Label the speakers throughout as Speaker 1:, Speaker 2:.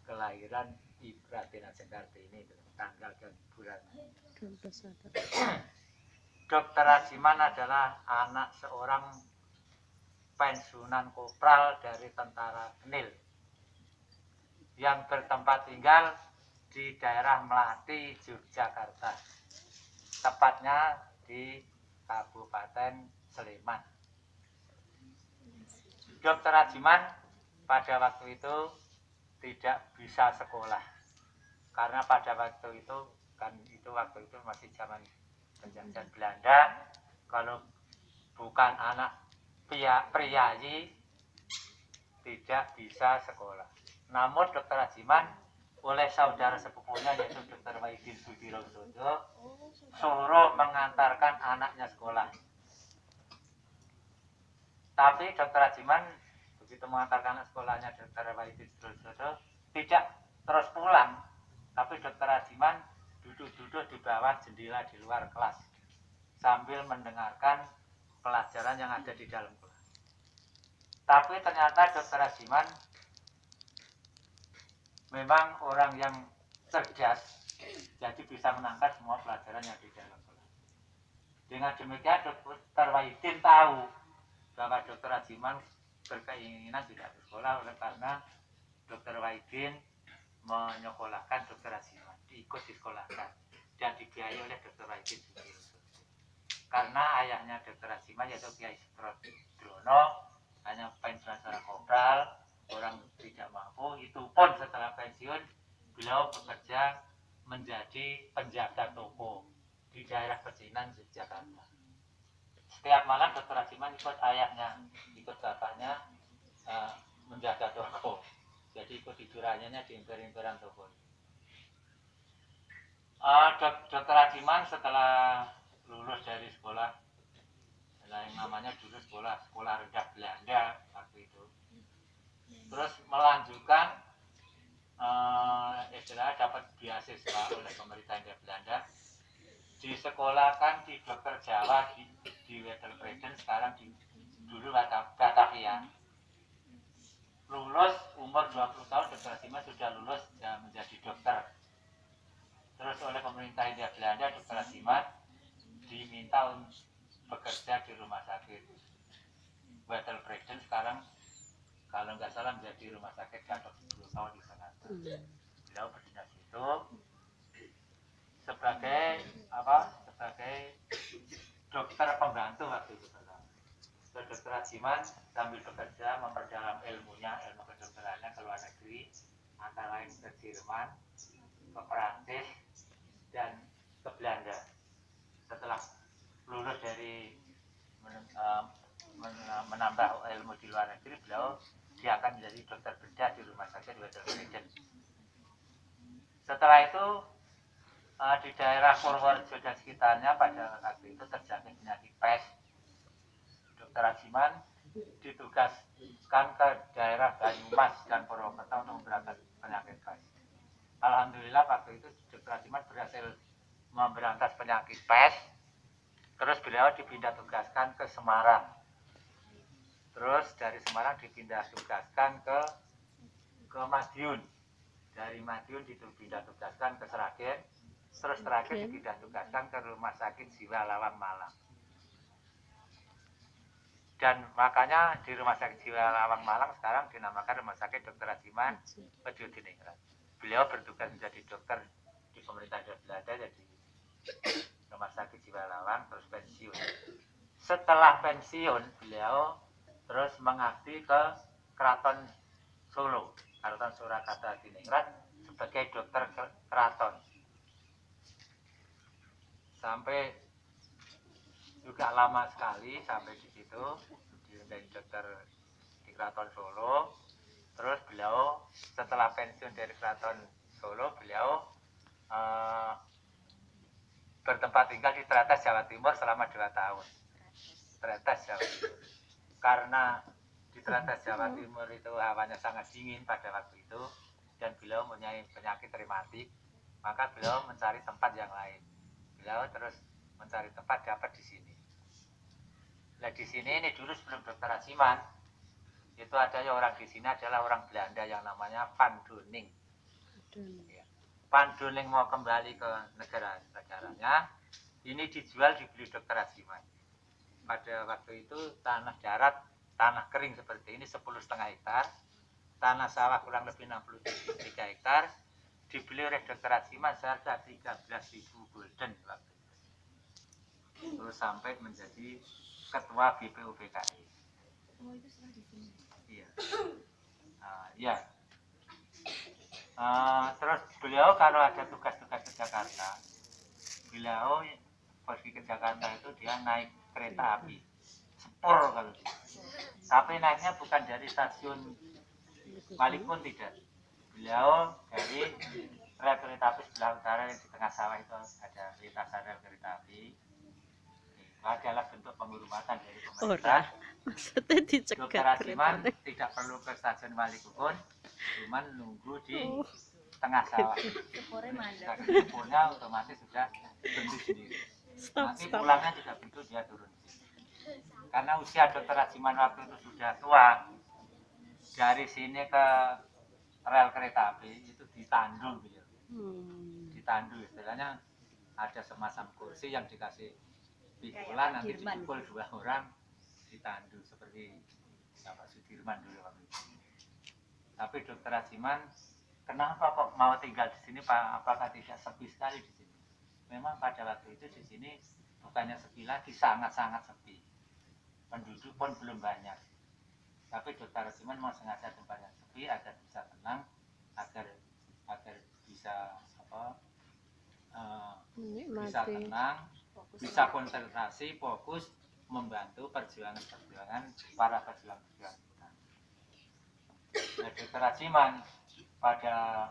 Speaker 1: kelahiran Ibu Raden Ajeng Kartini itu, tanggal dan bulan. Dr. Ajiman adalah anak seorang pensiunan kopral dari tentara Kenil yang bertempat tinggal di daerah Melati, Yogyakarta, tepatnya di Kabupaten Sleman. Dr. Ajiman pada waktu itu tidak bisa sekolah karena pada waktu itu waktu itu masih zaman penjajahan Belanda. Kalau bukan anak priayi tidak bisa sekolah. Namun Dr. Ajiman oleh saudara sepupunya yaitu Dr. Wahidin Sudirosodo suruh mengantarkan anaknya sekolah. Tapi Dr. Ajiman begitu mengantarkan anak sekolahnya Dr. Wahidin Sudirosodo tidak terus pulang, tapi Dr. Ajiman duduk-duduk di bawah jendela di luar kelas sambil mendengarkan pelajaran yang ada di dalam kelas. Tapi ternyata Dr. Ajiman memang orang yang cerdas, jadi bisa menangkap semua pelajaran yang di dalam kelas. Dengan demikian Dr. Wahidin tahu bahwa Dr. Ajiman berkeinginan tidak bersekolah oleh karena Dr. Wahidin menyekolahkan Dr. Ajiman, diikut disekolahkan dan dibiayai oleh Dr. Wahidin Sudirosodo. Karena ayahnya Dr. Ajiman yaitu Kiai Sutrodrono hanya pensiunan seorang kopral, orang tidak mampu. Itu pun setelah pensiun beliau bekerja menjadi penjaga toko di daerah pecinan Yogyakarta. Setiap malam Dr. Ajiman ikut ayahnya, ikut bapaknya menjaga toko. Jadi ikut tidurannya di emper-emperan toko. Dr. Ajiman setelah lulus dari sekolah, yang namanya dulu sekolah rendah Belanda waktu itu, terus melanjutkan istilahnya dapat beasiswa oleh pemerintah Hindia Belanda, disekolahkan di Dokter Jawa di Wedelbreden, sekarang dulu Batavia. Lulus umur 20 tahun Dr. Ajiman sudah lulus dan menjadi dokter. Terus oleh pemerintah Hindia Belanda Dr. Ajiman diminta untuk bekerja di rumah sakit Wedelbreden, sekarang kalau nggak salah menjadi rumah sakit Gatot Subroto di Jakarta. Beliau berdinas itu sebagai dokter pembantu waktu itu pertama. Dr. Ajiman sambil bekerja memperdalam ilmunya, ilmu kedokterannya ke luar negeri, antara lain ke Jerman, ke Perancis, dan ke Belanda. Setelah lulus dari menambah ilmu di luar negeri, beliau akan menjadi dokter bedah di rumah sakit Wedelbreden. Setelah itu di daerah Purworejo dan sekitarnya pada waktu itu terjangkit penyakit pes. Dr. Ajiman ditugaskan ke daerah Banyumas dan Purwokerto untuk memberantas penyakit pes. Alhamdulillah waktu itu Dr. Ajiman berhasil memberantas penyakit pes. Terus beliau dipindah tugaskan ke Semarang. Terus dari Semarang dipindah tugaskan ke Madiun. Dari Madiun dipindah tugaskan ke Sragen. Terus terakhir dipindah tugaskan ke Rumah Sakit Jiwa Lawang Malang. Dan makanya di Rumah Sakit Jiwa Lawang Malang sekarang dinamakan Rumah Sakit Dr. Ajiman Weddiodiningrat. Beliau bertugas menjadi dokter di pemerintahan Belanda, jadi Rumah Sakit Jiwa Lawang, terus pensiun. Setelah pensiun beliau terus mengabdi ke Keraton Solo, Keraton Surakarta Diningrat sebagai dokter keraton. Sampai juga lama sekali sampai di situ menjadi dokter di Keraton Solo. Terus beliau setelah pensiun dari Keraton Solo, beliau bertempat tinggal di Tretes, Jawa Timur selama 2 tahun. Tretes, Jawa Timur. Karena di Tretes, Jawa Timur itu hawanya sangat dingin pada waktu itu dan beliau mempunyai penyakit rematik, maka beliau mencari tempat yang lain. Beliau terus mencari tempat, dapat di sini. Nah di sini ini dulu sebelum Dr. Ajiman itu ada orang di sini adalah orang Belanda yang namanya Van Doning. Ya. Pandun yang mau kembali ke negaranya, ini dijual dibeli Dr. Aziman. Pada waktu itu tanah darat, tanah kering seperti ini 10,5 hektar, tanah sawah kurang lebih 63 hektar, dibeli oleh Dr. Aziman seharga 13.000 gulden waktu itu. Terus sampai menjadi ketua BPUPKI. Iya. Ya. Terus beliau kalau ada tugas-tugas ke Jakarta, beliau pergi ke Jakarta itu dia naik kereta api sepur kalau dia. Tapi naiknya bukan dari stasiun Malikun, tidak. Beliau dari rel kereta api sebelah utara yang di tengah sawah itu ada lintasan rel kereta api. Itu adalah bentuk penghormatan dari pemerintah.
Speaker 2: Maksudnya dicegat
Speaker 1: Dr. Aziman tidak perlu ke stasiun Malikun, cuman nunggu di tengah sawah. Sepurnya otomatis sudah bentuk sendiri. Nanti pulangnya juga begitu, dia turun di sini. Karena usia Dr. Aziman waktu itu sudah tua, dari sini ke rel kereta api itu ditandu beliau. Ditandu istilahnya ada semacam kursi yang dikasih pikulan, nanti dipukul 2 orang ditandu seperti Bapak Sudirman dulu waktu itu. Tapi Dr. Aziman, kenapa kok mau tinggal di sini Pak? Apakah tidak sepi sekali di sini? Memang pada waktu itu di sini bukannya sepi lagi, sangat-sangat sepi. Penduduk pun belum banyak. Tapi Dr. Aziman mau sengaja tempat yang sepi agar bisa tenang, agar bisa bisa tenang, bisa konsentrasi, fokus membantu perjuangan para pejuang kita. Nah, Dr. Aziman pada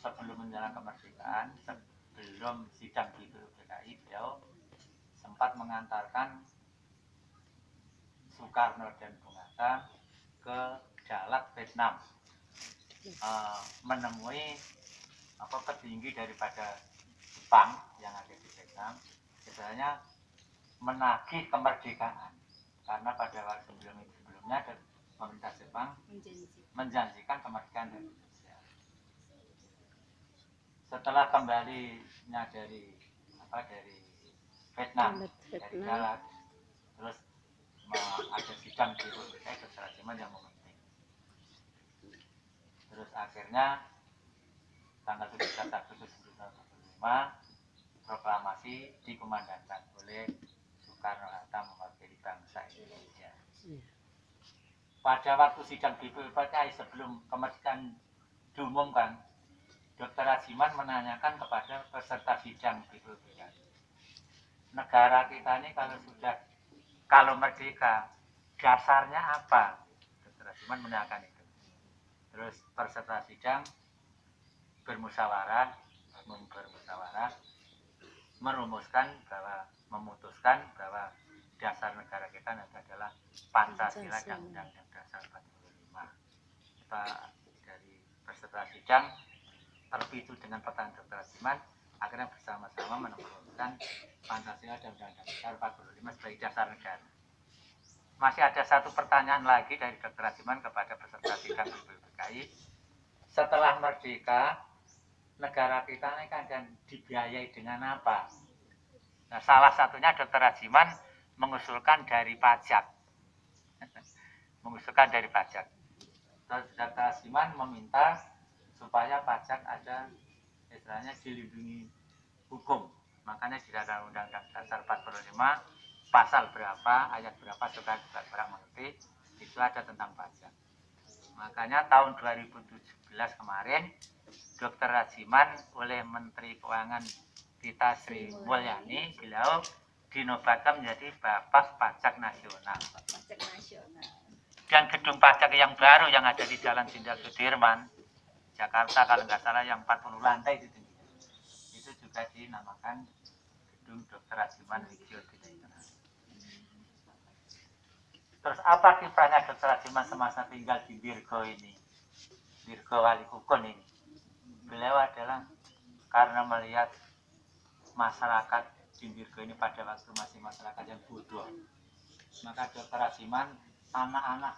Speaker 1: sebelum menjelang kemerdekaan, sebelum sidang di BPUPKI, beliau sempat mengantarkan Soekarno dan Bung Hatta ke Dalat, Vietnam, menemui petinggi daripada Jepang yang ada di Vietnam, sebenarnya menagih kemerdekaan, karena pada waktu sebelumnya pemerintah Jepang menjanjikan kemerdekaan dari Indonesia. Setelah kembalinya dari Vietnam, dari Dalat, terus ada sidang di BPUPKI, Dr. Aziman yang memimpin. Terus akhirnya tanggal 17 Agustus 1945 proklamasi dikumandangkan oleh Soekarno-Hatta mewakili bangsa Indonesia. Pada waktu sidang BPUPKI sebelum kemerdekaan diumumkan, Dr. Aziman menanyakan kepada peserta sidang BPUPKI, negara kita ini kalau merdeka dasarnya apa? Dr. Aziman menanyakan itu. Terus peserta sidang memutuskan bahwa dasar negara kita adalah Pancasila dan Undang-Undang Dasar 45. Dari peserta sidang terpicu dengan pertanyaan Dr. Aziman, akhirnya bersama-sama menemukan Pancasila dan Undang-Undang Dasar 45 sebagai dasar negara. Masih ada satu pertanyaan lagi dari Dr. Aziman kepada peserta sidang BPUPKI. Setelah merdeka, negara kita ini kan dibiayai dengan apa? Nah, salah satunya Dr. Aziman mengusulkan dari pajak. Terus Dr. Aziman meminta supaya pajak ada istilahnya dilindungi hukum. Makanya di dalam Undang-Undang Dasar 45 pasal berapa, ayat berapa, suka juga kurang mengerti, itu ada tentang pajak. Makanya tahun 2017 kemarin Dr. Aziman oleh Menteri Keuangan kita Sri Mulyani, beliau dinobatkan menjadi Bapak Pajak Nasional. Dan gedung pajak yang baru yang ada di Jalan Jenderal Sudirman, Jakarta, kalau nggak salah yang 40 lantai itu juga dinamakan gedung Dr. Aziman Widyodinata. Terus apa kiprahnya Dr. Aziman semasa tinggal di Birgo ini, Birgo Walikukun ini? Beliau adalah karena melihat masyarakat di Birgo ini pada waktu masih masyarakat yang bodoh, maka Dr. Aziman anak-anak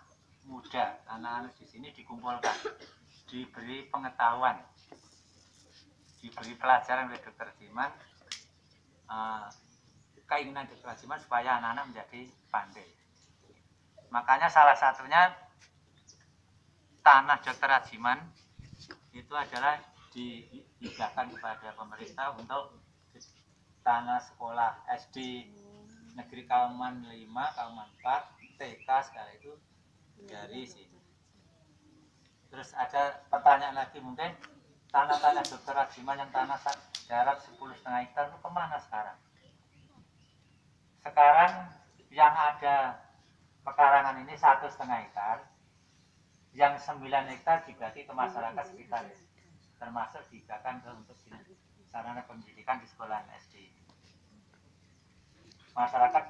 Speaker 1: muda, anak-anak di sini dikumpulkan, diberi pengetahuan diberi pelajaran oleh Dr. Jiman, keinginan Dr. Jiman supaya anak-anak menjadi pandai. Makanya salah satunya tanah Dr. Jiman itu adalah dihibahkan kepada pemerintah untuk tanah sekolah SD Negeri Kauman 5, Kauman 4, TK segala itu dari sini. Terus ada pertanyaan lagi, mungkin tanah-tanah Dr. Rajiman yang tanah jarak 10,5 hektar itu kemana sekarang? Sekarang yang ada pekarangan ini 1,5 hektar, yang 9 hektar dibagi ke masyarakat sekitar, termasuk diberikan untuk sarana pendidikan di sekolah SD. Masyarakat